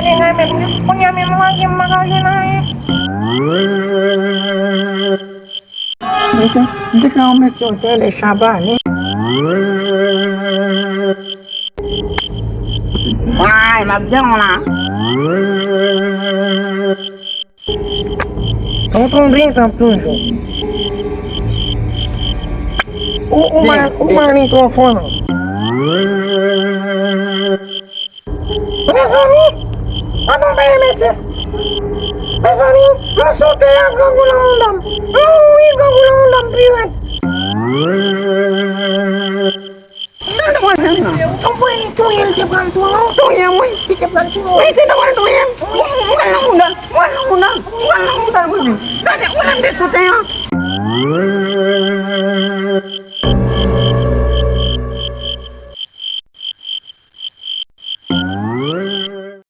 din namin. Punya may mga gimakayo na eh. Hindi ka umisyon tele Shabani. Ay, magdang na. Tonton rito tudo. Uma microfone. Pesani, ano ba yung mesi? Pesani, masote ang gagulang undam. Uy, gagulang undam priwet. Ano ba yan? Ang buhay tuyang tipan tulong. Tuyang mo yung tipan tulong. Ay, sinawan tuyang. Walang udan. Walang udan. Walang udan. Kasi ulan deso tayo.